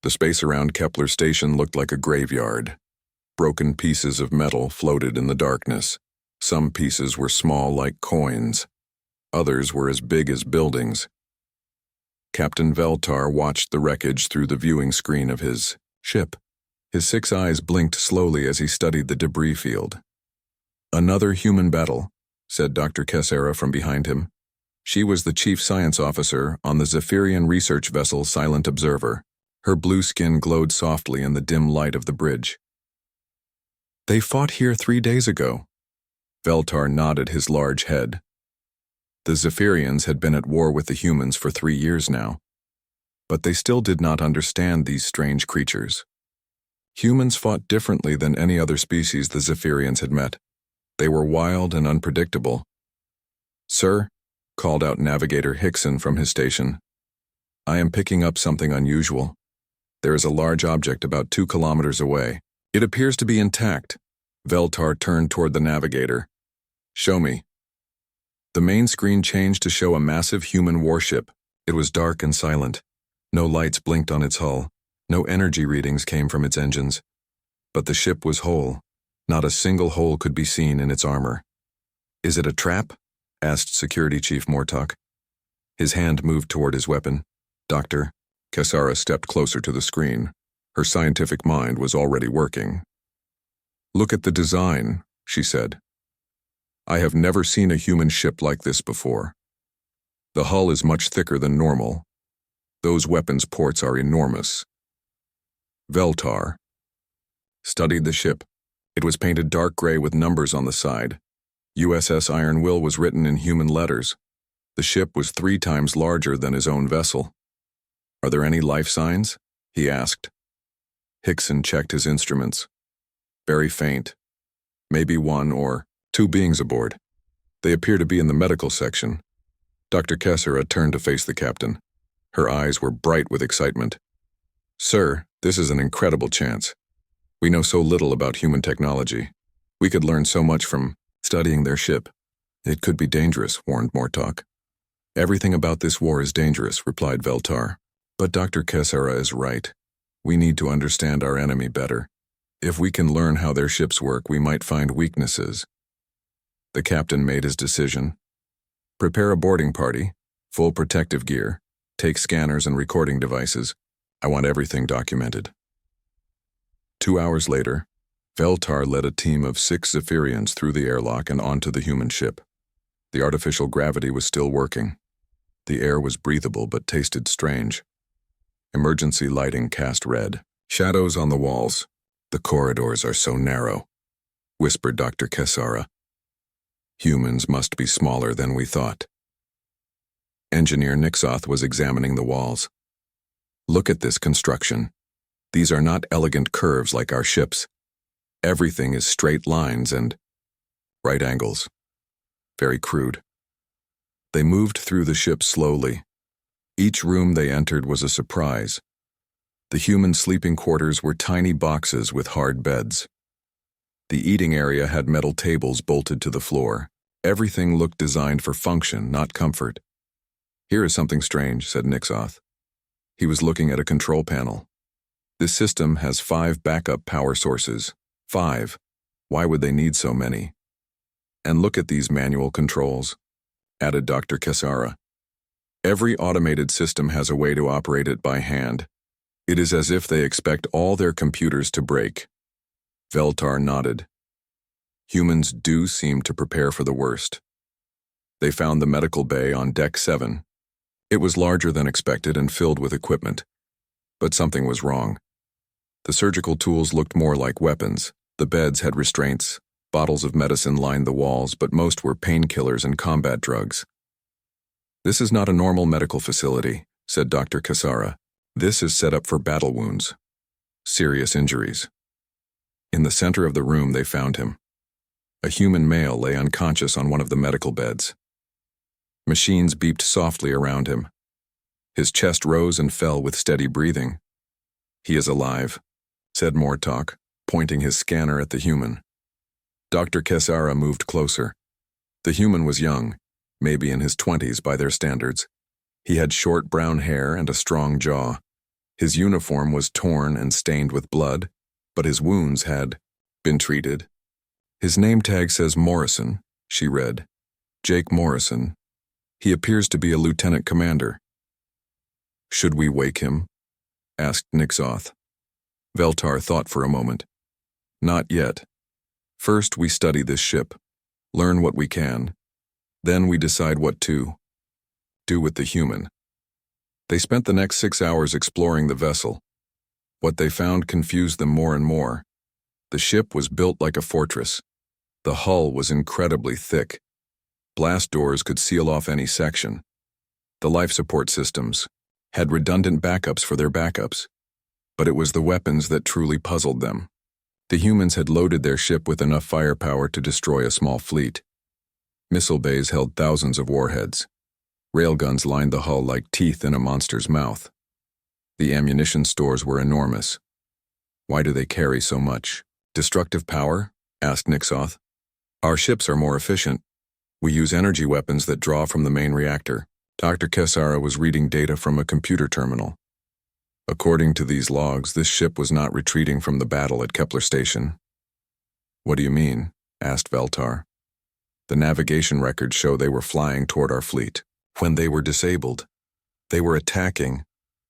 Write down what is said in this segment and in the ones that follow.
The space around Kepler Station looked like a graveyard. Broken pieces of metal floated in the darkness. Some pieces were small like coins. Others were as big as buildings. Captain Veltar watched the wreckage through the viewing screen of his ship. His 6 eyes blinked slowly as he studied the debris field. "Another human battle," said Dr. Kessera from behind him. She was the chief science officer on the Zephyrian research vessel Silent Observer. Her blue skin glowed softly in the dim light of the bridge. "They fought here 3 days ago." Veltar nodded his large head. The Zephyrians had been at war with the humans for 3 years now. But they still did not understand these strange creatures. Humans fought differently than any other species the Zephyrians had met. They were wild and unpredictable. "Sir," called out Navigator Hickson from his station, "I am picking up something unusual. There is a large object about 2 kilometers away. It appears to be intact." Veltar turned toward the navigator. "Show me." The main screen changed to show a massive human warship. It was dark and silent. No lights blinked on its hull. No energy readings came from its engines. But the ship was whole. Not a single hole could be seen in its armor. "Is it a trap?" asked Security Chief Mortok. His hand moved toward his weapon. "Doctor." Kessera stepped closer to the screen. Her scientific mind was already working. "Look at the design," she said. "I have never seen a human ship like this before. The hull is much thicker than normal. Those weapons ports are enormous." Veltar studied the ship. It was painted dark gray with numbers on the side. USS Iron Will was written in human letters. The ship was 3 times larger than his own vessel. "Are there any life signs?" he asked. Hickson checked his instruments. "Very faint. Maybe 1 or 2 beings aboard. They appear to be in the medical section." Dr. Kessera turned to face the captain. Her eyes were bright with excitement. "Sir, this is an incredible chance. We know so little about human technology. We could learn so much from studying their ship." "It could be dangerous," warned Mortok. "Everything about this war is dangerous," replied Veltar. "But Dr. Kessera is right. We need to understand our enemy better. If we can learn how their ships work, we might find weaknesses." The captain made his decision. "Prepare a boarding party, full protective gear, take scanners and recording devices. I want everything documented." 2 hours later, Veltar led a team of 6 Zephyrians through the airlock and onto the human ship. The artificial gravity was still working. The air was breathable but tasted strange. Emergency lighting cast red. Shadows on the walls. "The corridors are so narrow," whispered Dr. Kessera. "Humans must be smaller than we thought." Engineer Nixoth was examining the walls. "Look at this construction. These are not elegant curves like our ships. Everything is straight lines and right angles. Very crude." They moved through the ship slowly. Each room they entered was a surprise. The human sleeping quarters were tiny boxes with hard beds. The eating area had metal tables bolted to the floor. Everything looked designed for function, not comfort. "Here is something strange," said Nixoth. He was looking at a control panel. "This system has 5 backup power sources. 5. Why would they need so many? And look at these manual controls," added Dr. Kessera. "Every automated system has a way to operate it by hand. It is as if they expect all their computers to break." Veltar nodded. Humans do seem to prepare for the worst. They found the medical bay on Deck 7. It was larger than expected and filled with equipment. But something was wrong. The surgical tools looked more like weapons. The beds had restraints. Bottles of medicine lined the walls, but most were painkillers and combat drugs. "This is not a normal medical facility," said Dr. Kessera. "This is set up for battle wounds. Serious injuries." In the center of the room they found him. A human male lay unconscious on one of the medical beds. Machines beeped softly around him. His chest rose and fell with steady breathing. "He is alive," said Mortok, pointing his scanner at the human. Dr. Kessera moved closer. The human was young, maybe in his 20s by their standards. He had short brown hair and a strong jaw. His uniform was torn and stained with blood, but his wounds had been treated. His name tag says Morrison, she read. Jake Morrison. He appears to be a lieutenant commander. Should we wake him? Asked Nixoth. Veltar thought for a moment. Not yet. First we study this ship, learn what we can. Then we decide what to do with the human. They spent the next 6 hours exploring the vessel. What they found confused them more and more. The ship was built like a fortress. The hull was incredibly thick. Blast doors could seal off any section. The life support systems had redundant backups for their backups. But it was the weapons that truly puzzled them. The humans had loaded their ship with enough firepower to destroy a small fleet. Missile bays held thousands of warheads. Railguns lined the hull like teeth in a monster's mouth. The ammunition stores were enormous. Why do they carry so much? Destructive power? Asked Nixoth. Our ships are more efficient. We use energy weapons that draw from the main reactor. Dr. Kessara was reading data from a computer terminal. According to these logs, this ship was not retreating from the battle at Kepler Station. What do you mean? Asked Veltar. The navigation records show they were flying toward our fleet. When they were disabled, they were attacking,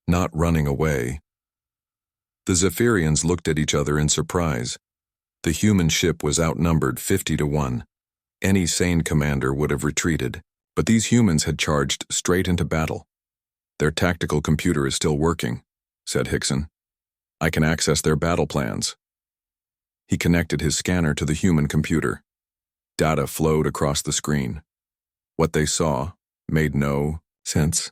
not running away. The Zephyrians looked at each other in surprise. The human ship was outnumbered 50-1. Any sane commander would have retreated, but these humans had charged straight into battle. Their tactical computer is still working, said Hickson. I can access their battle plans. He connected his scanner to the human computer. Data flowed across the screen. What they saw made no sense.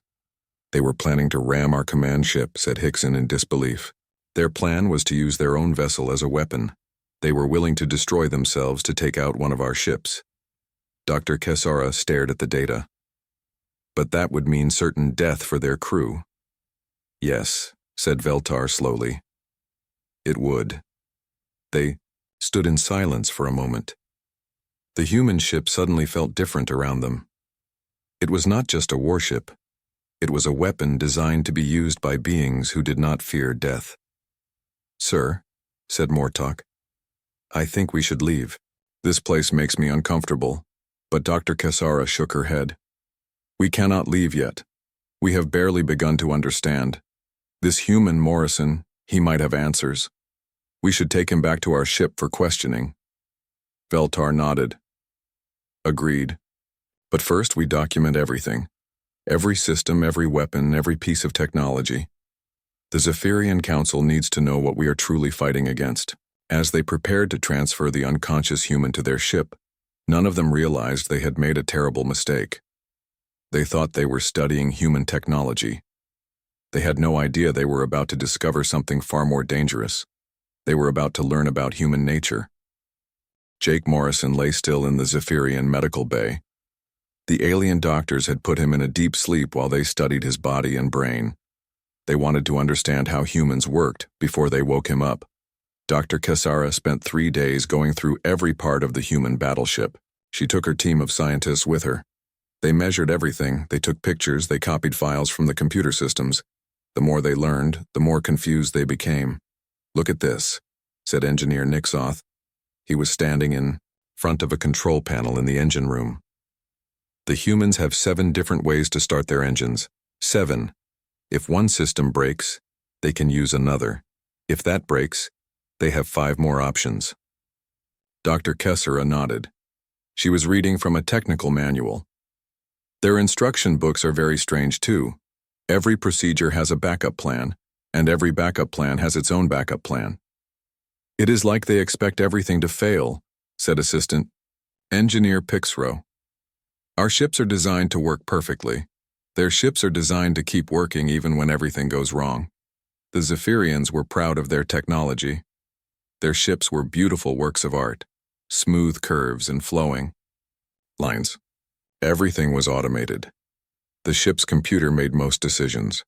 They were planning to ram our command ship, said Hickson in disbelief. Their plan was to use their own vessel as a weapon. They were willing to destroy themselves to take out one of our ships. Dr. Kessara stared at the data. But that would mean certain death for their crew. Yes, said Veltar slowly. It would. They stood in silence for a moment. The human ship suddenly felt different around them. It was not just a warship. It was a weapon designed to be used by beings who did not fear death. Sir, said Mortok, I think we should leave. This place makes me uncomfortable. But Dr. Kessara shook her head. We cannot leave yet. We have barely begun to understand. This human Morrison, he might have answers. We should take him back to our ship for questioning. Veltar nodded. Agreed. But first we document everything. Every system, every weapon, every piece of technology. The Zephyrian Council needs to know what we are truly fighting against. As they prepared to transfer the unconscious human to their ship, none of them realized they had made a terrible mistake. They thought they were studying human technology. They had no idea they were about to discover something far more dangerous. They were about to learn about human nature. Jake Morrison lay still in the Zephyrian medical bay. The alien doctors had put him in a deep sleep while they studied his body and brain. They wanted to understand how humans worked before they woke him up. Dr. Kessara spent 3 days going through every part of the human battleship. She took her team of scientists with her. They measured everything, they took pictures, they copied files from the computer systems. The more they learned, the more confused they became. Look at this, said Engineer Nixoth. He was standing in front of a control panel in the engine room. The humans have 7 different ways to start their engines. 7. If one system breaks, they can use another. If that breaks, they have 5 more options. Dr. Kessara nodded. She was reading from a technical manual. Their instruction books are very strange too. Every procedure has a backup plan, and every backup plan has its own backup plan. It is like they expect everything to fail, said Assistant Engineer Pixro. Our ships are designed to work perfectly. Their ships are designed to keep working even when everything goes wrong. The Zephyrians were proud of their technology. Their ships were beautiful works of art, smooth curves and flowing lines. Everything was automated. The ship's computer made most decisions.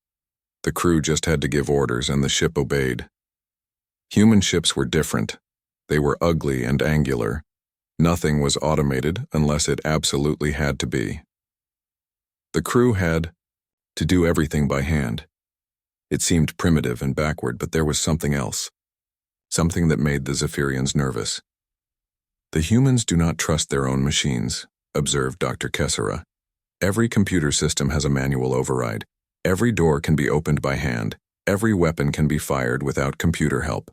The crew just had to give orders and the ship obeyed. Human ships were different. They were ugly and angular. Nothing was automated unless it absolutely had to be. The crew had to do everything by hand. It seemed primitive and backward, but there was something else. Something that made the Zephyrians nervous. The humans do not trust their own machines, observed Dr. Kessera. Every computer system has a manual override. Every door can be opened by hand. Every weapon can be fired without computer help.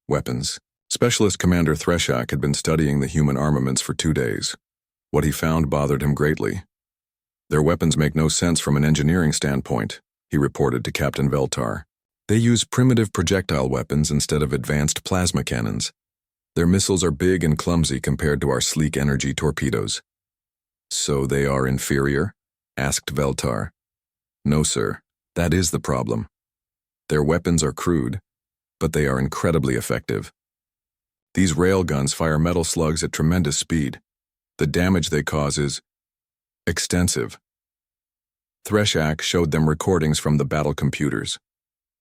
Weapons. Specialist Commander Threshak had been studying the human armaments for 2 days. What he found bothered him greatly. Their weapons make no sense from an engineering standpoint, he reported to Captain Veltar. They use primitive projectile weapons instead of advanced plasma cannons. Their missiles are big and clumsy compared to our sleek energy torpedoes. So they are inferior? Asked Veltar. No, sir. That is the problem. Their weapons are crude, but they are incredibly effective. These railguns fire metal slugs at tremendous speed. The damage they cause is extensive. Threshak showed them recordings from the battle computers.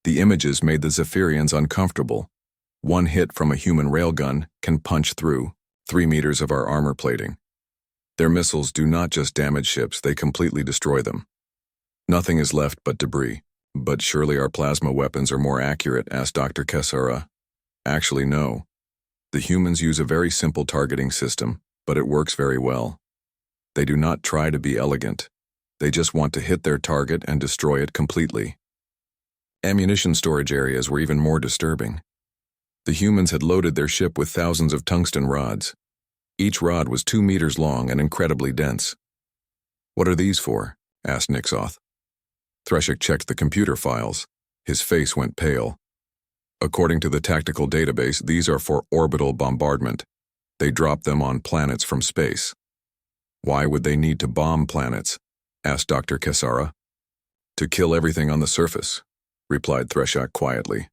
The images made the Zephyrians uncomfortable. One hit from a human railgun can punch through 3 meters of our armor plating. Their missiles do not just damage ships, they completely destroy them. Nothing is left but debris. But surely our plasma weapons are more accurate, asked Dr. Kessera. Actually, no. The humans use a very simple targeting system, but it works very well. They do not try to be elegant. They just want to hit their target and destroy it completely. Ammunition storage areas were even more disturbing. The humans had loaded their ship with thousands of tungsten rods. Each rod was 2 meters long and incredibly dense. What are these for? Asked Nixoth. Threshak checked the computer files. His face went pale. According to the tactical database, these are for orbital bombardment. They drop them on planets from space. Why would they need to bomb planets? Asked Dr. Kessera. To kill everything on the surface, replied Threshak quietly.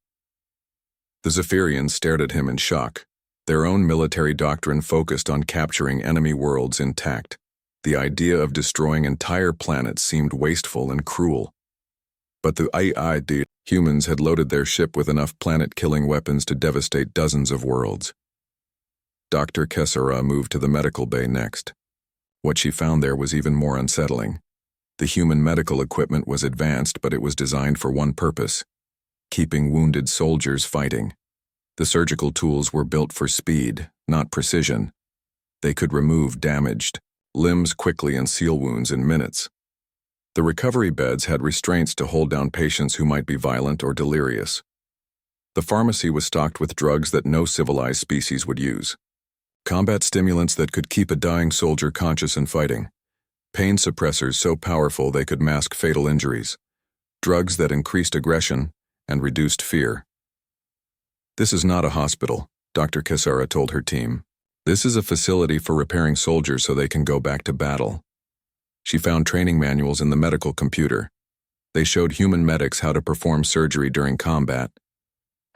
The Zephyrians stared at him in shock. Their own military doctrine focused on capturing enemy worlds intact. The idea of destroying entire planets seemed wasteful and cruel. But the IID humans had loaded their ship with enough planet-killing weapons to devastate dozens of worlds. Dr. Kessera moved to the medical bay next. What she found there was even more unsettling. The human medical equipment was advanced, but it was designed for one purpose: keeping wounded soldiers fighting. The surgical tools were built for speed, not precision. They could remove damaged limbs quickly and seal wounds in minutes. The recovery beds had restraints to hold down patients who might be violent or delirious. The pharmacy was stocked with drugs that no civilized species would use. Combat stimulants that could keep a dying soldier conscious and fighting. Pain suppressors so powerful they could mask fatal injuries. Drugs that increased aggression and reduced fear. This is not a hospital, Dr. Kessera told her team. This is a facility for repairing soldiers so they can go back to battle. She found training manuals in the medical computer. They showed human medics how to perform surgery during combat,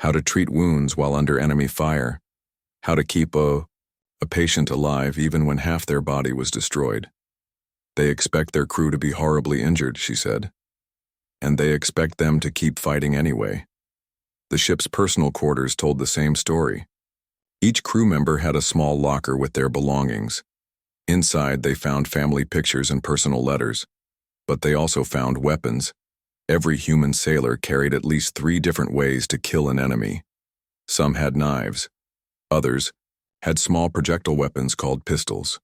how to treat wounds while under enemy fire, how to keep a patient alive even when half their body was destroyed. They expect their crew to be horribly injured, she said. And they expect them to keep fighting anyway. The ship's personal quarters told the same story. Each crew member had a small locker with their belongings. Inside, they found family pictures and personal letters. But they also found weapons. Every human sailor carried at least 3 different ways to kill an enemy. Some had knives. Others had small projectile weapons called pistols.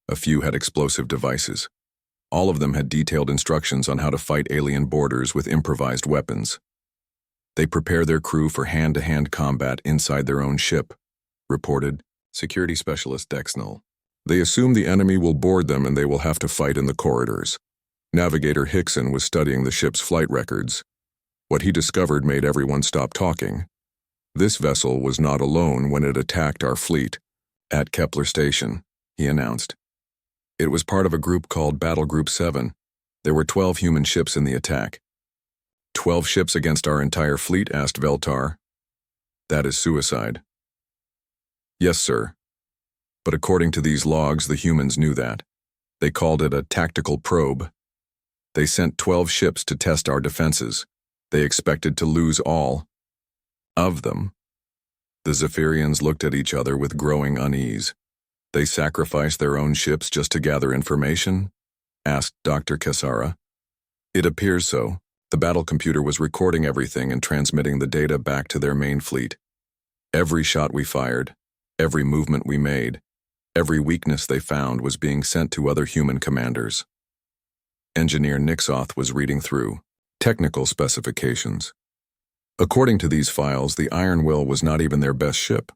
A few had explosive devices. All of them had detailed instructions on how to fight alien boarders with improvised weapons. They prepare their crew for hand-to-hand combat inside their own ship, reported Security Specialist Dexnell. They assume the enemy will board them and they will have to fight in the corridors. Navigator Hickson was studying the ship's flight records. What he discovered made everyone stop talking. This vessel was not alone when it attacked our fleet. At Kepler Station, he announced. It was part of a group called Battle Group 7. There were 12 human ships in the attack. 12 ships against our entire fleet, asked Veltar. That is suicide. Yes, sir. But according to these logs, the humans knew that. They called it a tactical probe. They sent 12 ships to test our defenses. They expected to lose all of them. The Zephyrians looked at each other with growing unease. They sacrificed their own ships just to gather information? Asked Dr. Kessera. It appears so. The battle computer was recording everything and transmitting the data back to their main fleet. Every shot we fired, every movement we made, every weakness they found was being sent to other human commanders. Engineer Nixoth was reading through technical specifications. According to these files, the Iron Will was not even their best ship.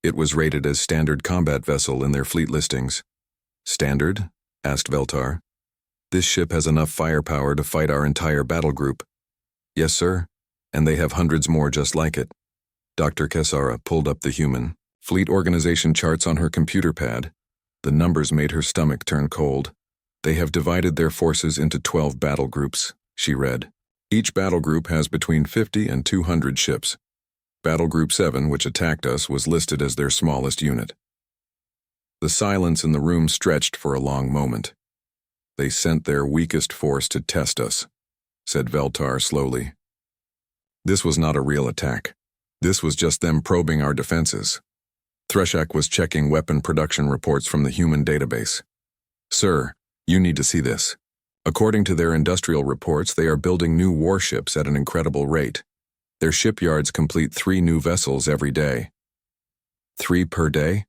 It was rated as standard combat vessel in their fleet listings. Standard? Asked Veltar. This ship has enough firepower to fight our entire battle group. Yes, sir, and they have hundreds more just like it. Dr. Kesara pulled up the human fleet organization charts on her computer pad. The numbers made her stomach turn cold. They have divided their forces into 12 battle groups, she read. Each battle group has between 50 and 200 ships. Battle Group 7, which attacked us, was listed as their smallest unit. The silence in the room stretched for a long moment. They sent their weakest force to test us, said Veltar slowly. This was not a real attack. This was just them probing our defenses. Threshak was checking weapon production reports from the human database. Sir, you need to see this. According to their industrial reports, they are building new warships at an incredible rate. Their shipyards complete 3 new vessels every day. 3 per day?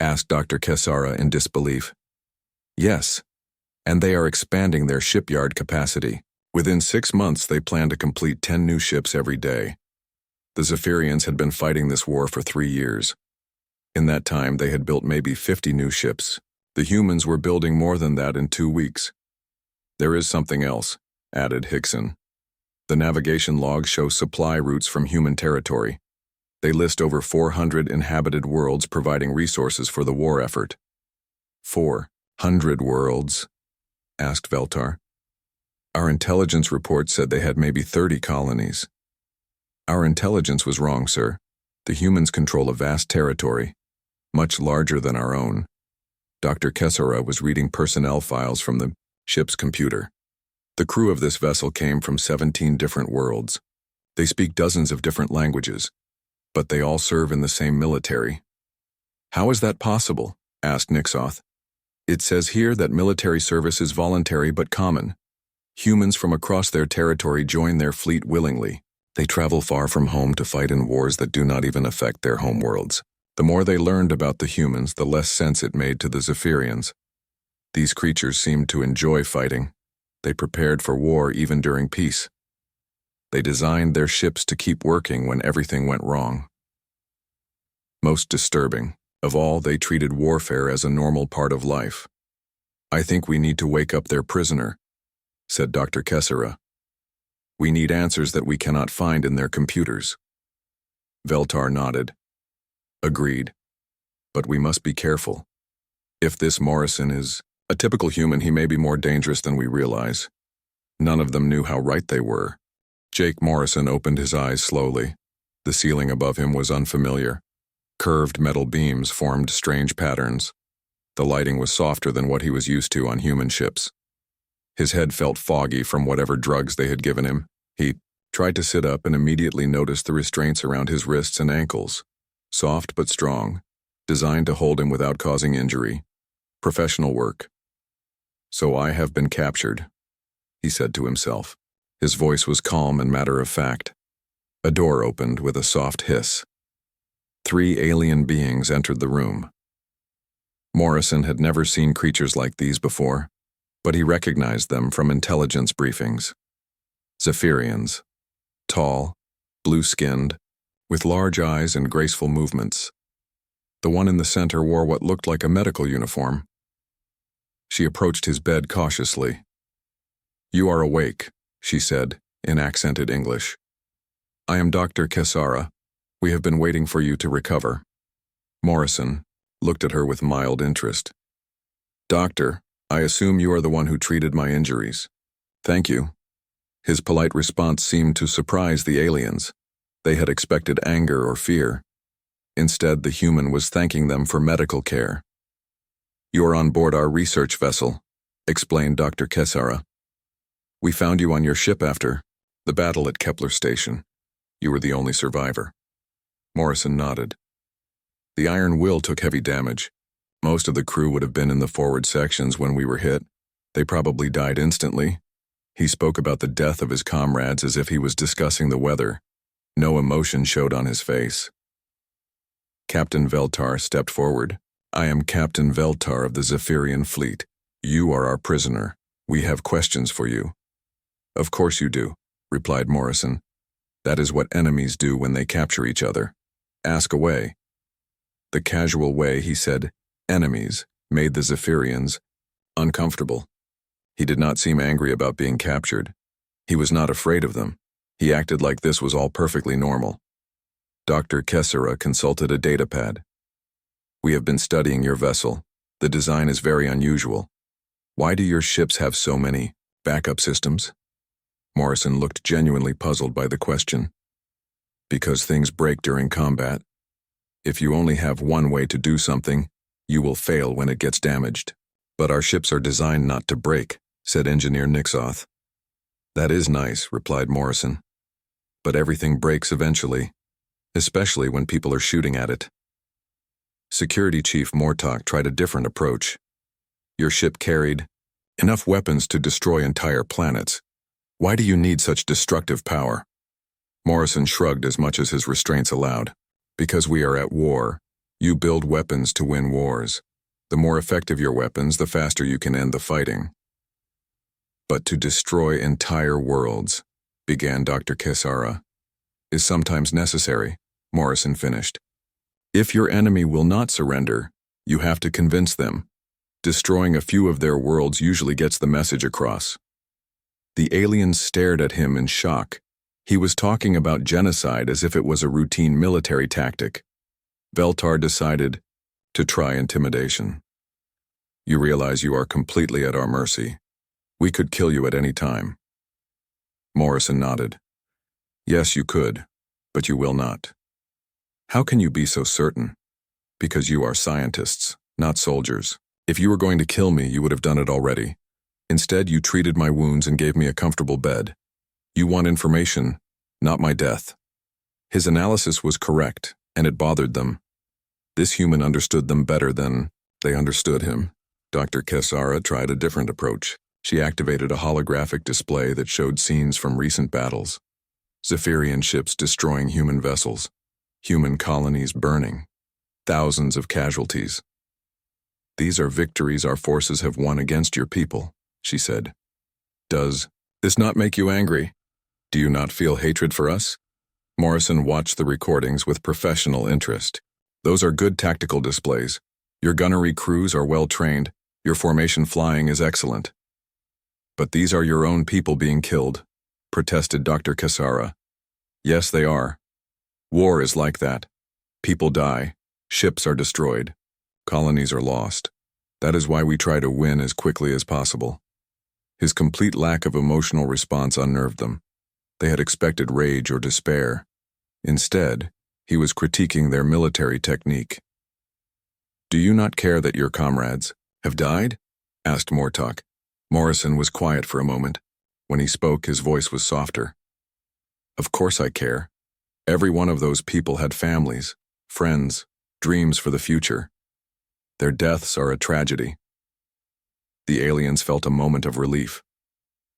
Asked Dr. Kesara in disbelief. Yes, and they are expanding their shipyard capacity. Within 6 months, they plan to complete 10 new ships every day. The Zephyrians had been fighting this war for 3 years. In that time, they had built maybe 50 new ships. The humans were building more than that in 2 weeks. There is something else, added Hickson. The navigation logs show supply routes from human territory. They list over 400 inhabited worlds providing resources for the war effort. 400 worlds? Asked Veltar. Our intelligence report said they had maybe 30 colonies. Our intelligence was wrong, sir. The humans control a vast territory, much larger than our own. Dr. Kesara was reading personnel files from the ship's computer. The crew of this vessel came from 17 different worlds. They speak dozens of different languages, but they all serve in the same military. How is that possible? Asked Nixoth. It says here that military service is voluntary but common. Humans from across their territory join their fleet willingly. They travel far from home to fight in wars that do not even affect their homeworlds. The more they learned about the humans, the less sense it made to the Zephyrians. These creatures seemed to enjoy fighting. They prepared for war even during peace. They designed their ships to keep working when everything went wrong. Most disturbing of all, they treated warfare as a normal part of life. I think we need to wake up their prisoner, said Dr. Kesara. We need answers that we cannot find in their computers. Veltar nodded. Agreed. But we must be careful. If this Morrison is a typical human, he may be more dangerous than we realize. None of them knew how right they were. Jake Morrison opened his eyes slowly. The ceiling above him was unfamiliar. Curved metal beams formed strange patterns. The lighting was softer than what he was used to on human ships. His head felt foggy from whatever drugs they had given him. He tried to sit up and immediately noticed the restraints around his wrists and ankles. Soft but strong, designed to hold him without causing injury. Professional work. So I have been captured, he said to himself. His voice was calm and matter-of-fact. A door opened with a soft hiss. 3 alien beings entered the room. Morrison had never seen creatures like these before, but he recognized them from intelligence briefings. Zephyrians. Tall, blue-skinned, with large eyes and graceful movements. The one in the center wore what looked like a medical uniform. She approached his bed cautiously. You are awake, she said, in accented English. I am Dr. Kesara. We have been waiting for you to recover. Morrison looked at her with mild interest. Doctor, I assume you are the one who treated my injuries. Thank you. His polite response seemed to surprise the aliens. They had expected anger or fear. Instead, the human was thanking them for medical care. You are on board our research vessel, explained Dr. Kesara. We found you on your ship after the battle at Kepler Station. You were the only survivor. Morrison nodded. The Iron Will took heavy damage. Most of the crew would have been in the forward sections when we were hit. They probably died instantly. He spoke about the death of his comrades as if he was discussing the weather. No emotion showed on his face. Captain Veltar stepped forward. I am Captain Veltar of the Zephyrian fleet. You are our prisoner. We have questions for you. Of course you do, replied Morrison. That is what enemies do when they capture each other. Ask away. The casual way he said enemies made the Zephyrians uncomfortable. He did not seem angry about being captured. He was not afraid of them. He acted like this was all perfectly normal. Dr. Kessera consulted a datapad. We have been studying your vessel. The design is very unusual. Why do your ships have so many backup systems? Morrison looked genuinely puzzled by the question. Because things break during combat. If you only have one way to do something, you will fail when it gets damaged. But our ships are designed not to break, said Engineer Nixoth. That is nice, replied Morrison. But everything breaks eventually, especially when people are shooting at it. Security Chief Mortok tried a different approach. Your ship carried enough weapons to destroy entire planets. Why do you need such destructive power? Morrison shrugged as much as his restraints allowed. Because we are at war. You build weapons to win wars. The more effective your weapons, the faster you can end the fighting. But to destroy entire worlds, began Dr. Kessera, is sometimes necessary, Morrison finished. If your enemy will not surrender, you have to convince them. Destroying a few of their worlds usually gets the message across. The aliens stared at him in shock. He was talking about genocide as if it was a routine military tactic. Veltar decided to try intimidation. You realize you are completely at our mercy. We could kill you at any time. Morrison nodded. Yes, you could, but you will not. How can you be so certain? Because you are scientists, not soldiers. If you were going to kill me, you would have done it already. Instead, you treated my wounds and gave me a comfortable bed. You want information, not my death. His analysis was correct, and it bothered them. This human understood them better than they understood him. Dr. Kessera tried a different approach. She activated a holographic display that showed scenes from recent battles. Zephyrian ships destroying human vessels. Human colonies burning. Thousands of casualties. These are victories our forces have won against your people, she said. Does this not make you angry? Do you not feel hatred for us? Morrison watched the recordings with professional interest. Those are good tactical displays. Your gunnery crews are well trained. Your formation flying is excellent. But these are your own people being killed, protested Dr. Kessera. Yes, they are. War is like that. People die. Ships are destroyed. Colonies are lost. That is why we try to win as quickly as possible. His complete lack of emotional response unnerved them. They had expected rage or despair. Instead, he was critiquing their military technique. Do you not care that your comrades have died? Asked Mortok. Morrison was quiet for a moment. When he spoke, his voice was softer. Of course I care. Every one of those people had families, friends, dreams for the future. Their deaths are a tragedy. The aliens felt a moment of relief.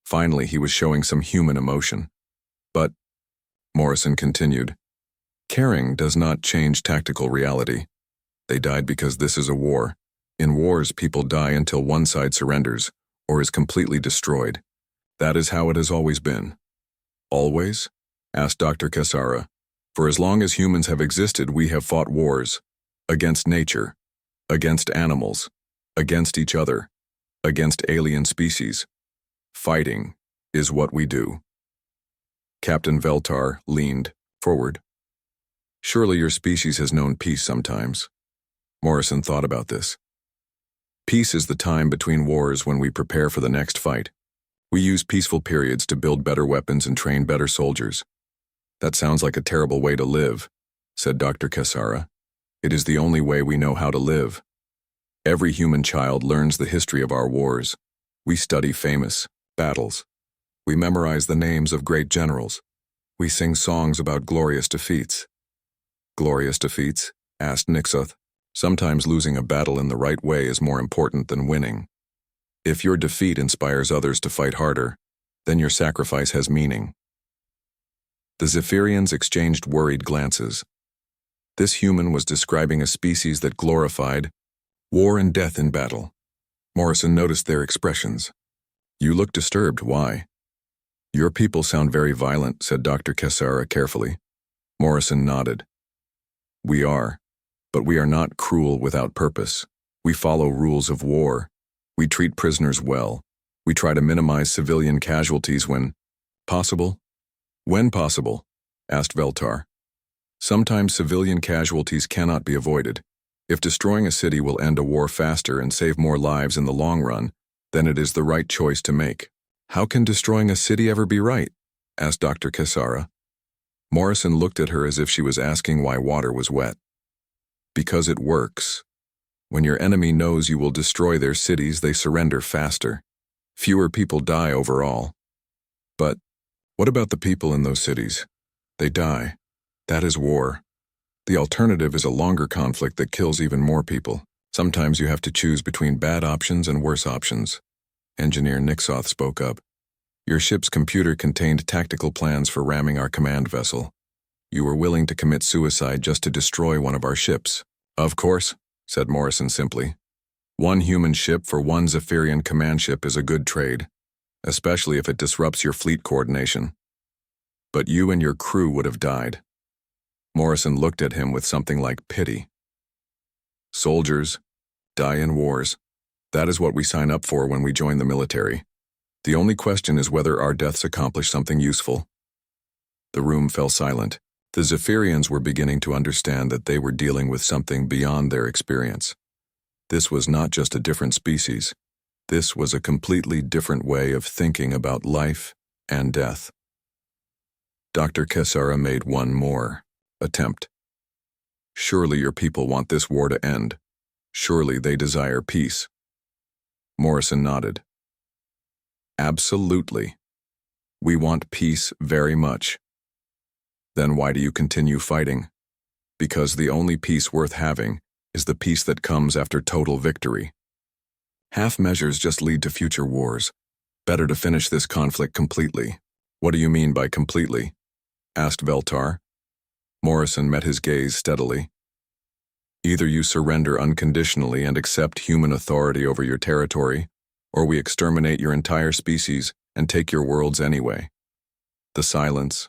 Finally, he was showing some human emotion. But, Morrison continued, caring does not change tactical reality. They died because this is a war. In wars, people die until one side surrenders or is completely destroyed. That is how it has always been. Always? Asked Dr. Kessera. For as long as humans have existed, we have fought wars. Against nature. Against animals. Against each other. Against alien species. Fighting is what we do. Captain Veltar leaned forward. Surely your species has known peace sometimes. Morrison thought about this. Peace is the time between wars when we prepare for the next fight. We use peaceful periods to build better weapons and train better soldiers. That sounds like a terrible way to live, said Dr. Kessera. It is the only way we know how to live. Every human child learns the history of our wars. We study famous battles. We memorize the names of great generals. We sing songs about glorious defeats. Glorious defeats? Asked Nixoth. Sometimes losing a battle in the right way is more important than winning. If your defeat inspires others to fight harder, then your sacrifice has meaning. The Zephyrians exchanged worried glances. This human was describing a species that glorified war and death in battle. Morrison noticed their expressions. You look disturbed, why? Your people sound very violent, said Dr. Kessara carefully. Morrison nodded. We are, but we are not cruel without purpose. We follow rules of war. We treat prisoners well. We try to minimize civilian casualties when possible. When possible? Asked Veltar. Sometimes civilian casualties cannot be avoided. If destroying a city will end a war faster and save more lives in the long run, then it is the right choice to make. How can destroying a city ever be right? Asked Dr. Kessara. Morrison looked at her as if she was asking why water was wet. Because it works. When your enemy knows you will destroy their cities, they surrender faster. Fewer people die overall. But what about the people in those cities? They die. That is war. The alternative is a longer conflict that kills even more people. Sometimes you have to choose between bad options and worse options. Engineer Nixoth spoke up. Your ship's computer contained tactical plans for ramming our command vessel. You were willing to commit suicide just to destroy one of our ships. Of course, said Morrison simply. One human ship for one Zephyrian command ship is a good trade, especially if it disrupts your fleet coordination. But you and your crew would have died. Morrison looked at him with something like pity. Soldiers die in wars. That is what we sign up for when we join the military. The only question is whether our deaths accomplish something useful. The room fell silent. The Zephyrians were beginning to understand that they were dealing with something beyond their experience. This was not just a different species. This was a completely different way of thinking about life and death. Dr. Kessara made one more attempt. Surely your people want this war to end. Surely they desire peace. Morrison nodded. Absolutely. We want peace very much. Then why do you continue fighting? Because the only peace worth having is the peace that comes after total victory. Half measures just lead to future wars. Better to finish this conflict completely. What do you mean by completely? Asked Veltar. Morrison met his gaze steadily. Either you surrender unconditionally and accept human authority over your territory, or we exterminate your entire species and take your worlds anyway. The silence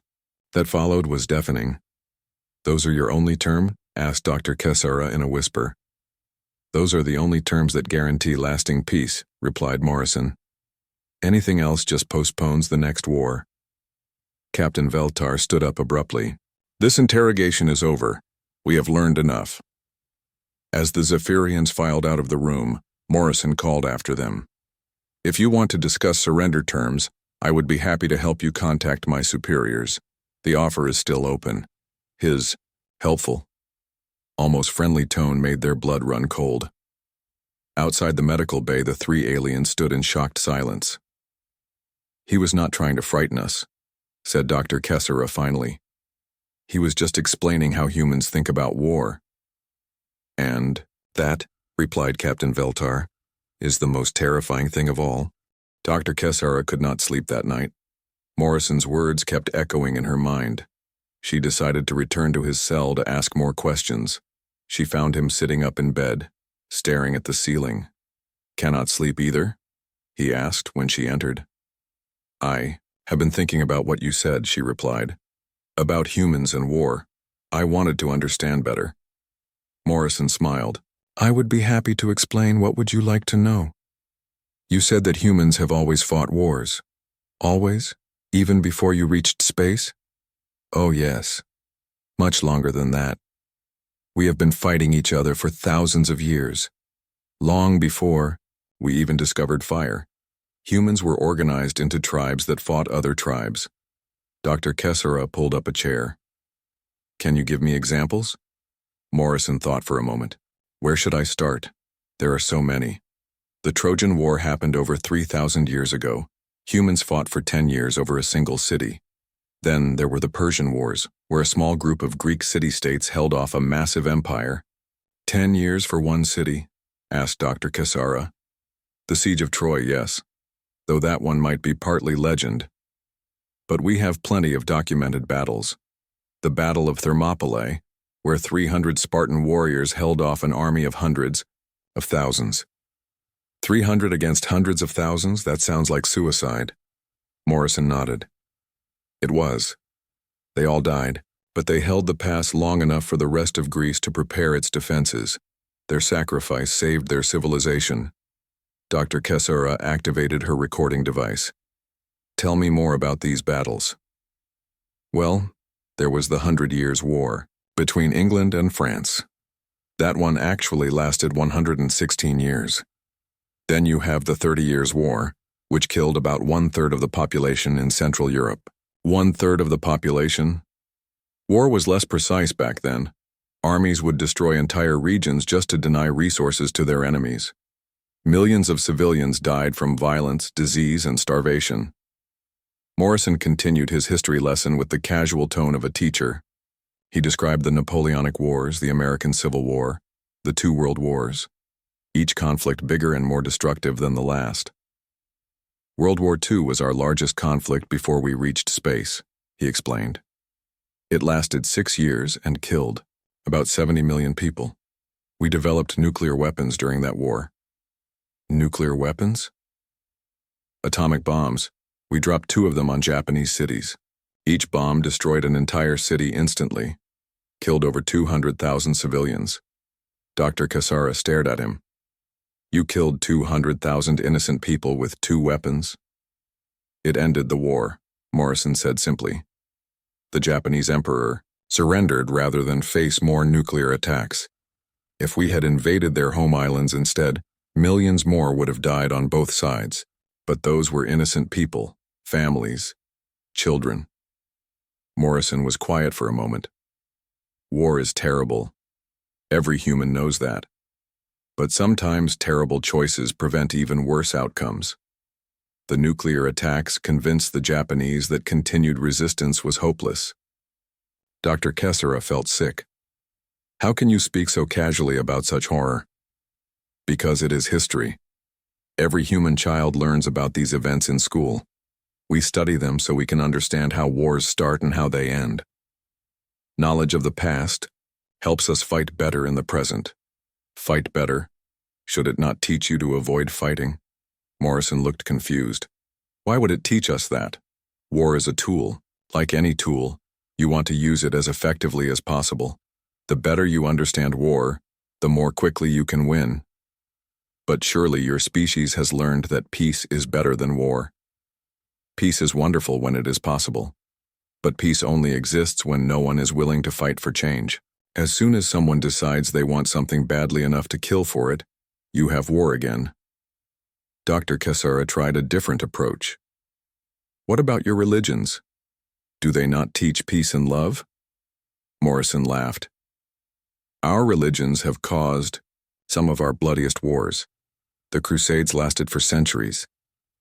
that followed was deafening. Those are your only term? Asked Dr. Kessara in a whisper. Those are the only terms that guarantee lasting peace, replied Morrison. Anything else just postpones the next war. Captain Veltar stood up abruptly. This interrogation is over. We have learned enough. As the Zephyrians filed out of the room, Morrison called after them. If you want to discuss surrender terms, I would be happy to help you contact my superiors. The offer is still open. His helpful, almost friendly tone made their blood run cold. Outside the medical bay, the three aliens stood in shocked silence. He was not trying to frighten us, said Dr. Kessara finally. He was just explaining how humans think about war. And that, replied Captain Veltar, is the most terrifying thing of all. Dr. Kessara could not sleep that night. Morrison's words kept echoing in her mind. She decided to return to his cell to ask more questions. She found him sitting up in bed, staring at the ceiling. Cannot sleep either? He asked when she entered. I have been thinking about what you said, she replied. About humans and war. I wanted to understand better. Morrison smiled. I would be happy to explain. What would you like to know? You said that humans have always fought wars. Always? Even before you reached space? Oh yes. Much longer than that. We have been fighting each other for thousands of years. Long before we even discovered fire, humans were organized into tribes that fought other tribes. Dr. Kessara pulled up a chair. Can you give me examples? Morrison thought for a moment. Where should I start? There are so many. The Trojan War happened over 3,000 years ago. Humans fought for 10 years over a single city. Then there were the Persian Wars, where a small group of Greek city-states held off a massive empire. 10 years for one city? Asked Dr. Kessara. The Siege of Troy, yes. though that one might be partly legend. But we have plenty of documented battles. The Battle of Thermopylae, where 300 Spartan warriors held off an army of hundreds of thousands. 300 against hundreds of thousands, that sounds like suicide. Morrison nodded. It was. They all died, but they held the pass long enough for the rest of Greece to prepare its defenses. Their sacrifice saved their civilization. Dr. Kessera activated her recording device. Tell me more about these battles. Well, there was the 100 Years' War between England and France. That one actually lasted 116 years. Then you have the 30 Years' War, which killed about 1/3 of the population in Central Europe. 1/3 of the population? War was less precise back then. Armies would destroy entire regions just to deny resources to their enemies. Millions of civilians died from violence, disease, and starvation. Morrison continued his history lesson with the casual tone of a teacher. He described the Napoleonic Wars, the American Civil War, the two World Wars, each conflict bigger and more destructive than the last. World War II was our largest conflict before we reached space, he explained. It lasted 6 years and killed about 70 million people. We developed nuclear weapons during that war. Nuclear weapons? Atomic bombs. We dropped 2 of them on Japanese cities. Each bomb destroyed an entire city instantly, killed over 200,000 civilians. Dr. Kessera stared at him. You killed 200,000 innocent people with 2 weapons? It ended the war, Morrison said simply. The Japanese emperor surrendered rather than face more nuclear attacks. If we had invaded their home islands instead, millions more would have died on both sides. But those were innocent people, families, children. Morrison was quiet for a moment. War is terrible. Every human knows that. But sometimes terrible choices prevent even worse outcomes. The nuclear attacks convinced the Japanese that continued resistance was hopeless. Dr. Kessera felt sick. How can you speak so casually about such horror? Because it is history. Every human child learns about these events in school. We study them so we can understand how wars start and how they end. Knowledge of the past helps us fight better in the present. Fight better? Should it not teach you to avoid fighting? Morrison looked confused. Why would it teach us that? War is a tool. Like any tool, you want to use it as effectively as possible. The better you understand war, the more quickly you can win. But surely your species has learned that peace is better than war. Peace is wonderful when it is possible. But peace only exists when no one is willing to fight for change. As soon as someone decides they want something badly enough to kill for it, you have war again. Dr. Kessera tried a different approach. What about your religions? Do they not teach peace and love? Morrison laughed. Our religions have caused some of our bloodiest wars. The Crusades lasted for centuries.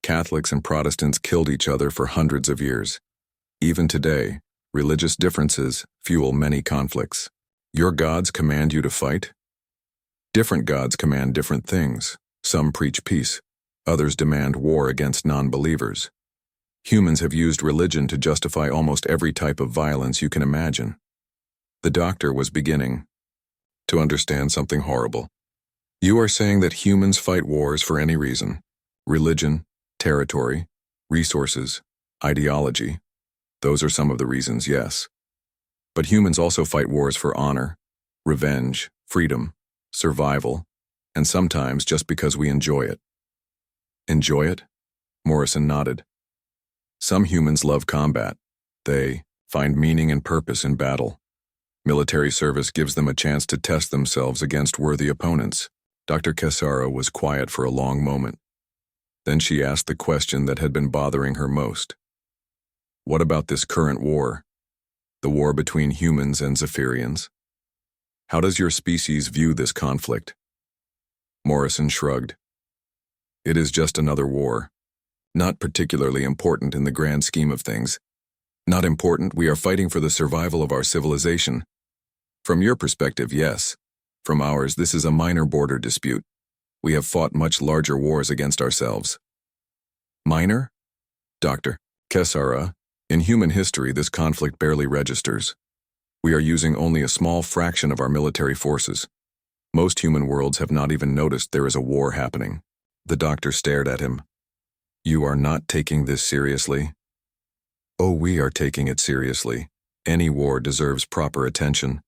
Catholics and Protestants killed each other for hundreds of years. Even today, religious differences fuel many conflicts. Your gods command you to fight? Different gods command different things. Some preach peace. Others demand war against non-believers. Humans have used religion to justify almost every type of violence you can imagine. The doctor was beginning to understand something horrible. You are saying that humans fight wars for any reason. Religion, territory, resources, ideology. Those are some of the reasons, yes. But humans also fight wars for honor, revenge, freedom, survival, and sometimes just because we enjoy it. Enjoy it? Morrison nodded. Some humans love combat. They find meaning and purpose in battle. Military service gives them a chance to test themselves against worthy opponents. Dr. Kessera was quiet for a long moment. Then she asked the question that had been bothering her most. What about this current war? The war between humans and Zephyrians? How does your species view this conflict? Morrison shrugged. It is just another war. Not particularly important in the grand scheme of things. Not important, we are fighting for the survival of our civilization. From your perspective, yes. From ours, this is a minor border dispute. We have fought much larger wars against ourselves. Minor? Dr. Kesara, in human history this conflict barely registers. We are using only a small fraction of our military forces. Most human worlds have not even noticed there is a war happening. The doctor stared at him. You are not taking this seriously? Oh, we are taking it seriously. Any war deserves proper attention.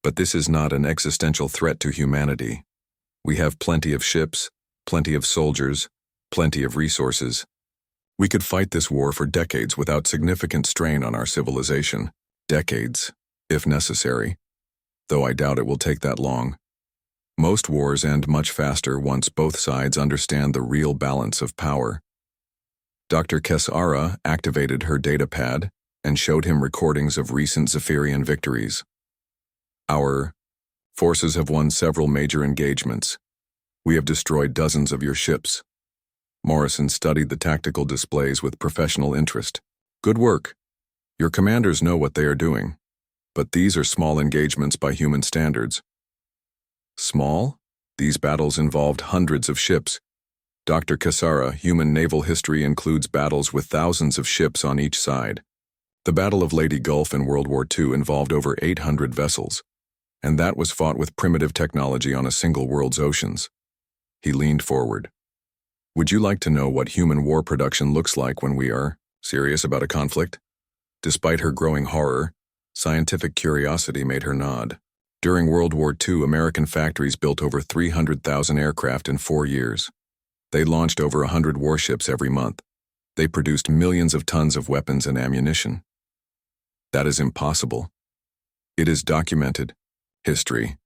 But this is not an existential threat to humanity. We have plenty of ships, plenty of soldiers, plenty of resources. We could fight this war for decades without significant strain on our civilization. Decades, if necessary. Though I doubt it will take that long. Most wars end much faster once both sides understand the real balance of power. Dr. Kesara activated her datapad and showed him recordings of recent Zephyrian victories. Our forces have won several major engagements. We have destroyed dozens of your ships. Morrison studied the tactical displays with professional interest. Good work. Your commanders know what they are doing. But these are small engagements by human standards. Small? These battles involved hundreds of ships. Dr. Kesara, human naval history includes battles with thousands of ships on each side. The Battle of Lady Gulf in World War II involved over 800 vessels, and that was fought with primitive technology on a single world's oceans. He leaned forward. Would you like to know what human war production looks like when we are serious about a conflict? Despite her growing horror, scientific curiosity made her nod. During World War II, American factories built over 300,000 aircraft in 4 years. They launched over 100 warships every month. They produced millions of tons of weapons and ammunition. That is impossible. It is documented history.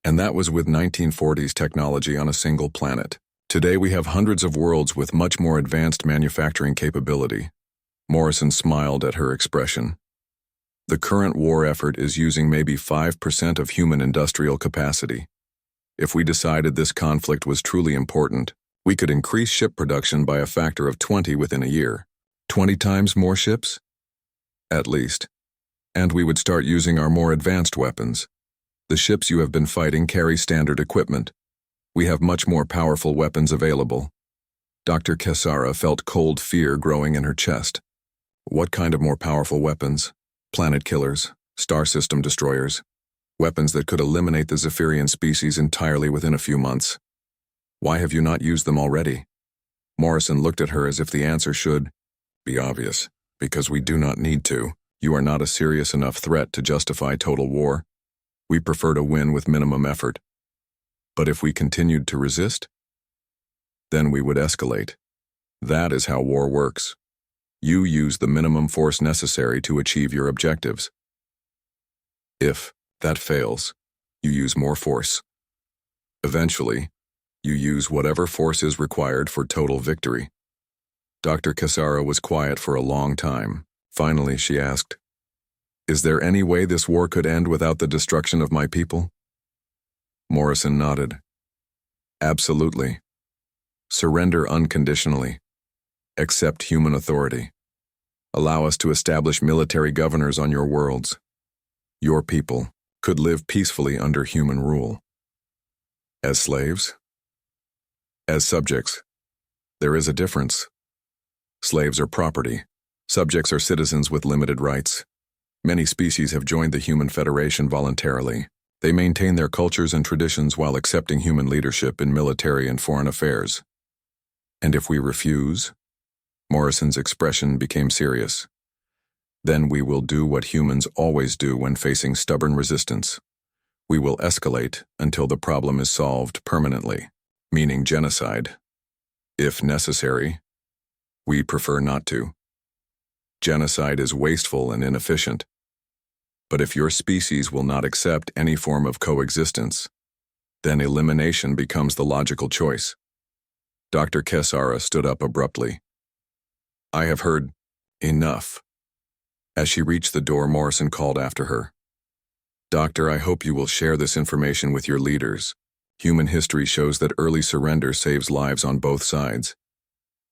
And that was with 1940s technology on a single planet. Today we have hundreds of worlds with much more advanced manufacturing capability. Morrison smiled at her expression. The current war effort is using maybe 5% of human industrial capacity. If we decided this conflict was truly important, we could increase ship production by a factor of 20 within a year. 20 times more ships? At least. And we would start using our more advanced weapons. The ships you have been fighting carry standard equipment. We have much more powerful weapons available. Dr. Kesara felt cold fear growing in her chest. What kind of more powerful weapons? Planet killers, star system destroyers, weapons that could eliminate the Zephyrian species entirely within a few months. Why have you not used them already? Morrison looked at her as if the answer should be obvious. Because we do not need to. You are not a serious enough threat to justify total war. We prefer to win with minimum effort. But if we continued to resist, then we would escalate. That is how war works. You use the minimum force necessary to achieve your objectives. If that fails, you use more force. Eventually, you use whatever force is required for total victory. Dr. Kesara was quiet for a long time. Finally, she asked, Is there any way this war could end without the destruction of my people? Morrison nodded. Absolutely. Surrender unconditionally. Accept human authority. Allow us to establish military governors on your worlds. Your people could live peacefully under human rule. As slaves? As subjects. There is a difference. Slaves are property. Subjects are citizens with limited rights. Many species have joined the Human Federation voluntarily. They maintain their cultures and traditions while accepting human leadership in military and foreign affairs. And if we refuse? Morrison's expression became serious. Then we will do what humans always do when facing stubborn resistance. We will escalate until the problem is solved permanently, meaning genocide. If necessary, we prefer not to. Genocide is wasteful and inefficient. But if your species will not accept any form of coexistence, then elimination becomes the logical choice. Dr. Kesara stood up abruptly. I have heard enough. As she reached the door, Morrison called after her. Doctor, I hope you will share this information with your leaders. Human history shows that early surrender saves lives on both sides.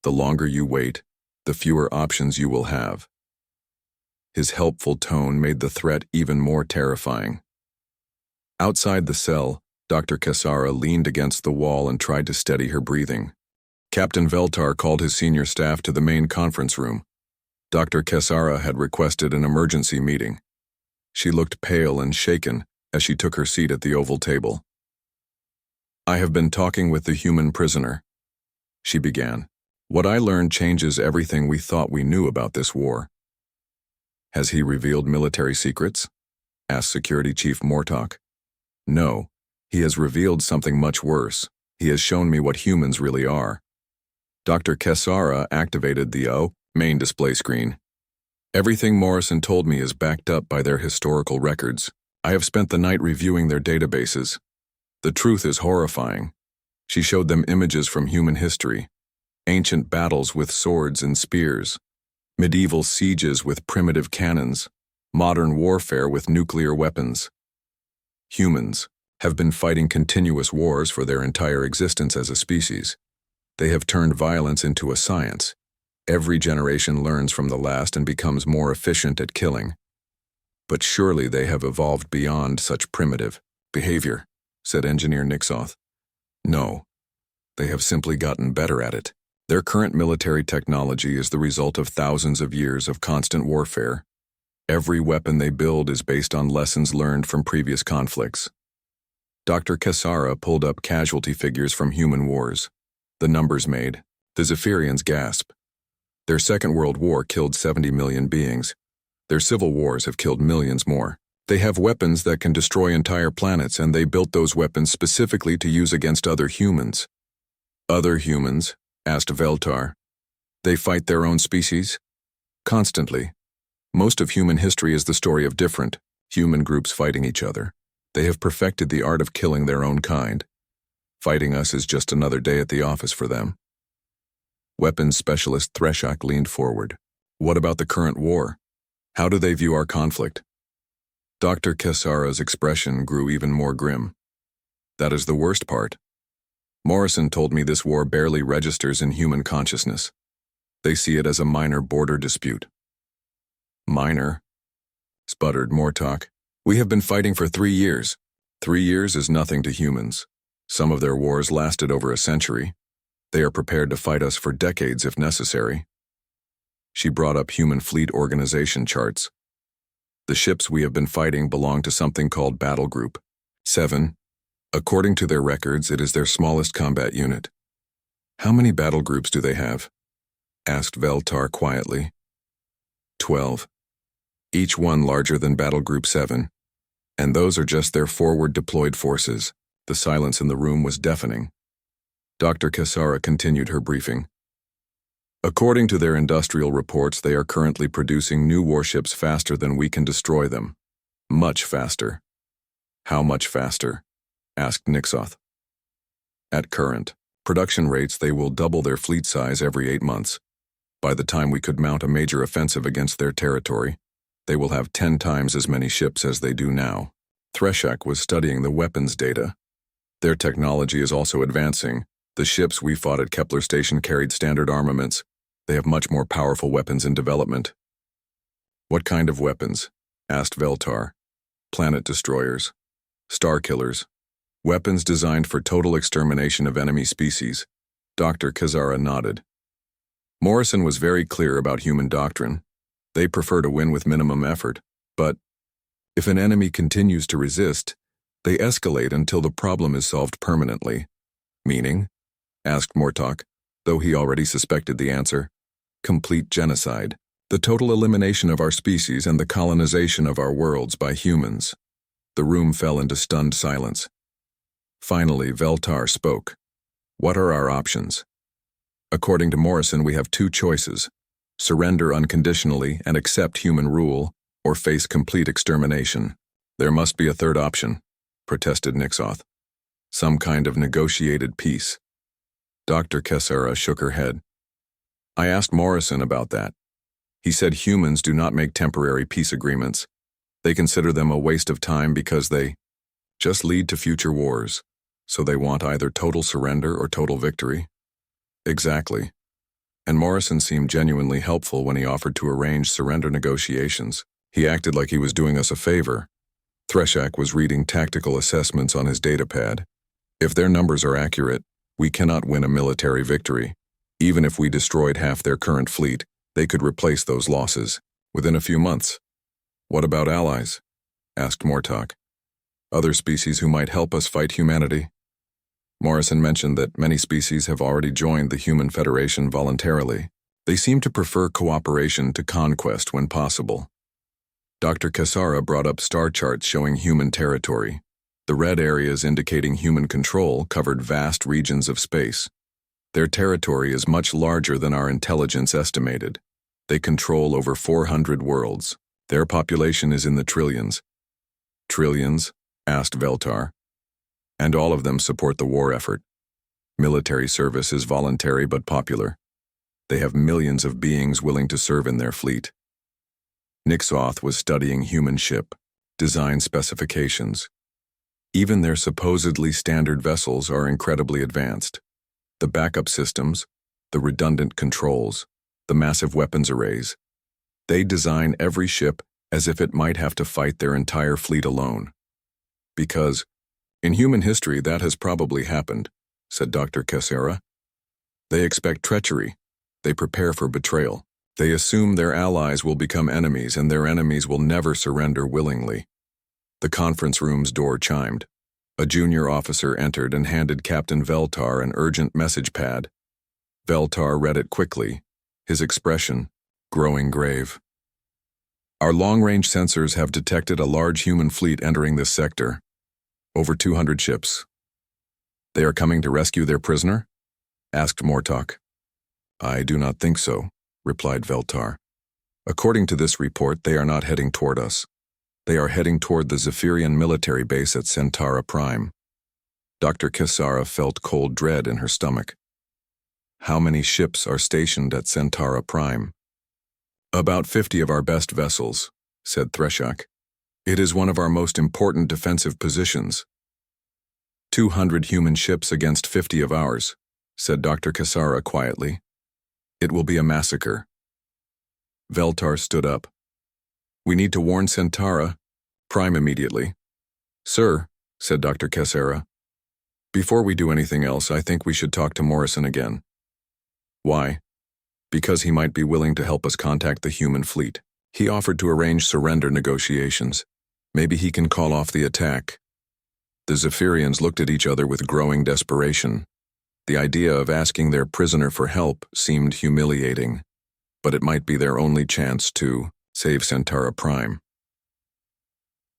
The longer you wait, the fewer options you will have. His helpful tone made the threat even more terrifying. Outside the cell, Dr. Kesara leaned against the wall and tried to steady her breathing. Captain Veltar called his senior staff to the main conference room. Dr. Kessara had requested an emergency meeting. She looked pale and shaken as she took her seat at the oval table. "I have been talking with the human prisoner," she began. "What I learned changes everything we thought we knew about this war." "Has he revealed military secrets?" asked Security Chief Mortok. "No, he has revealed something much worse. He has shown me what humans really are." Dr. Kessara activated the main display screen. "Everything Morrison told me is backed up by their historical records. I have spent the night reviewing their databases. The truth is horrifying." She showed them images from human history, ancient battles with swords and spears, medieval sieges with primitive cannons, modern warfare with nuclear weapons. Humans have been fighting continuous wars for their entire existence as a species. They have turned violence into a science. Every generation learns from the last and becomes more efficient at killing. But surely they have evolved beyond such primitive behavior, said Engineer Nixoth. No, they have simply gotten better at it. Their current military technology is the result of thousands of years of constant warfare. Every weapon they build is based on lessons learned from previous conflicts. Dr. Kessara pulled up casualty figures from human wars. The numbers made the Zephyrians gasp. Their Second World War killed 70 million beings. Their civil wars have killed millions more. They have weapons that can destroy entire planets, and they built those weapons specifically to use against other humans. Other humans? Asked Veltar. They fight their own species? Constantly. Most of human history is the story of different human groups fighting each other. They have perfected the art of killing their own kind. Fighting us is just another day at the office for them. Weapons specialist Threshak leaned forward. What about the current war? How do they view our conflict? Dr. Kessara's expression grew even more grim. That is the worst part. Morrison told me this war barely registers in human consciousness. They see it as a minor border dispute. Minor? Sputtered Mortok. We have been fighting for 3 years. 3 years is nothing to humans. Some of their wars lasted over a century. They are prepared to fight us for decades if necessary. She brought up human fleet organization charts. The ships we have been fighting belong to something called Battle Group 7. According to their records, it is their smallest combat unit. How many battle groups do they have? Asked Veltar quietly. 12. Each one larger than Battle Group 7. And those are just their forward deployed forces. The silence in the room was deafening. Dr. Kessara continued her briefing. According to their industrial reports, they are currently producing new warships faster than we can destroy them. Much faster. How much faster? Asked Nixoth. At current production rates, they will double their fleet size every 8 months. By the time we could mount a major offensive against their territory, they will have 10 times as many ships as they do now. Threshak was studying the weapons data. Their technology is also advancing. The ships we fought at Kepler Station carried standard armaments. They have much more powerful weapons in development. What kind of weapons? Asked Veltar. Planet destroyers. Star killers. Weapons designed for total extermination of enemy species. Dr. Kessara nodded. Morrison was very clear about human doctrine. They prefer to win with minimum effort, but if an enemy continues to resist, they escalate until the problem is solved permanently. Meaning? Asked Mortok, though he already suspected the answer. Complete genocide. The total elimination of our species and the colonization of our worlds by humans. The room fell into stunned silence. Finally, Veltar spoke. What are our options? According to Morrison, we have 2 choices. Surrender unconditionally and accept human rule, or face complete extermination. There must be a third option, protested Nixoth. Some kind of negotiated peace. Dr. Kessara shook her head. I asked Morrison about that. He said humans do not make temporary peace agreements. They consider them a waste of time because they just lead to future wars. So they want either total surrender or total victory. Exactly. And Morrison seemed genuinely helpful when he offered to arrange surrender negotiations. He acted like he was doing us a favor. Threshak was reading tactical assessments on his datapad. If their numbers are accurate, we cannot win a military victory. Even if we destroyed half their current fleet, they could replace those losses within a few months. What about allies? Asked Mortok. Other species who might help us fight humanity? Morrison mentioned that many species have already joined the Human Federation voluntarily. They seem to prefer cooperation to conquest when possible. Dr. Cassara brought up star charts showing human territory. The red areas indicating human control covered vast regions of space. Their territory is much larger than our intelligence estimated. They control over 400 worlds. Their population is in the trillions. Trillions? Asked Veltar. And all of them support the war effort. Military service is voluntary but popular. They have millions of beings willing to serve in their fleet. Nixoth was studying human ship, design specifications. Even their supposedly standard vessels are incredibly advanced. The backup systems, the redundant controls, the massive weapons arrays. They design every ship as if it might have to fight their entire fleet alone. Because, in human history, that has probably happened, said Dr. Cassara. They expect treachery. They prepare for betrayal. They assume their allies will become enemies and their enemies will never surrender willingly. The conference room's door chimed. A junior officer entered and handed Captain Veltar an urgent message pad. Veltar read it quickly, his expression growing grave. Our long-range sensors have detected a large human fleet entering this sector. Over 200 ships. They are coming to rescue their prisoner? Asked Mortok. I do not think so, replied Veltar. According to this report, they are not heading toward us. They are heading toward the Zephyrian military base at Centaura Prime. Dr. Cassara felt cold dread in her stomach. How many ships are stationed at Centaura Prime? About 50 of our best vessels, said Threshak. It is one of our most important defensive positions. 200 human ships against 50 of ours, said Dr. Cassara quietly. It will be a massacre. Veltar stood up. We need to warn Centaura Prime immediately. Sir, said Dr. Cassara. Before we do anything else, I think we should talk to Morrison again. Why? Because he might be willing to help us contact the human fleet. He offered to arrange surrender negotiations. Maybe he can call off the attack. The Zephyrians looked at each other with growing desperation. The idea of asking their prisoner for help seemed humiliating, but it might be their only chance to save Centaura Prime.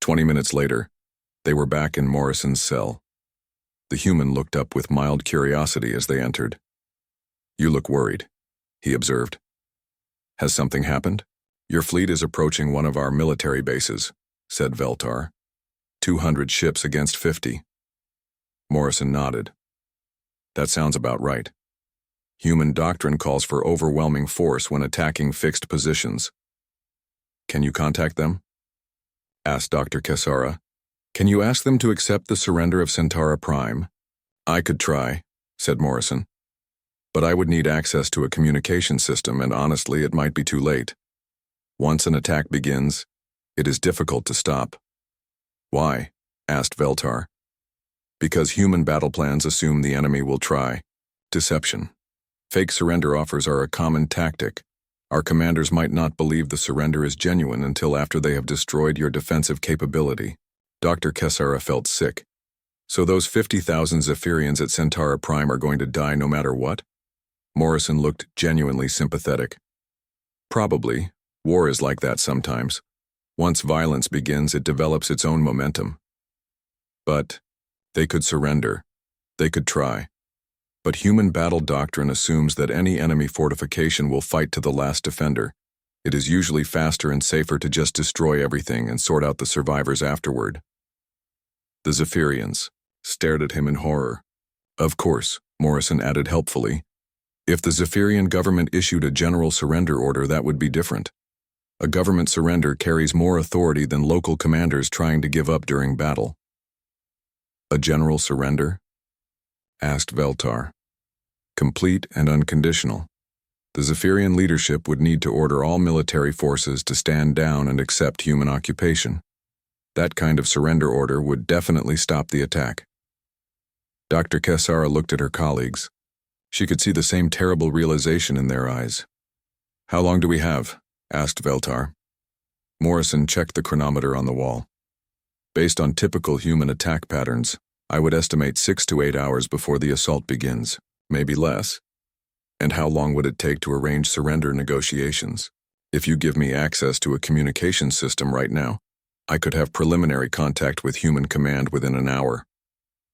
20 minutes later, they were back in Morrison's cell. The human looked up with mild curiosity as they entered. You look worried, he observed. Has something happened? Your fleet is approaching one of our military bases, said Veltar. 200 ships against 50. Morrison nodded. That sounds about right. Human doctrine calls for overwhelming force when attacking fixed positions. Can you contact them? Asked Dr. Cassara. Can you ask them to accept the surrender of Centaura Prime? I could try, said Morrison. But I would need access to a communication system, and honestly, it might be too late. Once an attack begins, it is difficult to stop. Why? Asked Veltar. Because human battle plans assume the enemy will try. Deception. Fake surrender offers are a common tactic. Our commanders might not believe the surrender is genuine until after they have destroyed your defensive capability. Dr. Cassara felt sick. So those 50,000 Zephyrians at Centaura Prime are going to die no matter what? Morrison looked genuinely sympathetic. Probably. War is like that sometimes. Once violence begins, it develops its own momentum. But they could surrender. They could try. But human battle doctrine assumes that any enemy fortification will fight to the last defender. It is usually faster and safer to just destroy everything and sort out the survivors afterward. The Zephyrians stared at him in horror. Of course, Morrison added helpfully. If the Zephyrian government issued a general surrender order, that would be different. A government surrender carries more authority than local commanders trying to give up during battle. A general surrender? Asked Veltar. Complete and unconditional. The Zephyrian leadership would need to order all military forces to stand down and accept human occupation. That kind of surrender order would definitely stop the attack. Dr. Cassara looked at her colleagues. She could see the same terrible realization in their eyes. "How long do we have?" asked Veltar. Morrison checked the chronometer on the wall. "Based on typical human attack patterns, I would estimate 6 to 8 hours before the assault begins, maybe less." "And how long would it take to arrange surrender negotiations? If you give me access to a communication system right now, I could have preliminary contact with human command within an hour.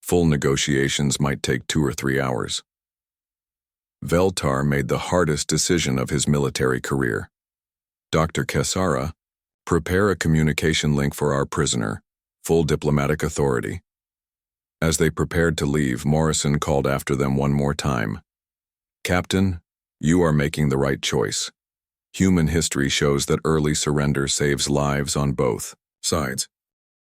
Full negotiations might take 2 or 3 hours." Veltar made the hardest decision of his military career. "Dr. Kesara, prepare a communication link for our prisoner, full diplomatic authority." As they prepared to leave, Morrison called after them one more time. "Captain, you are making the right choice. Human history shows that early surrender saves lives on both sides.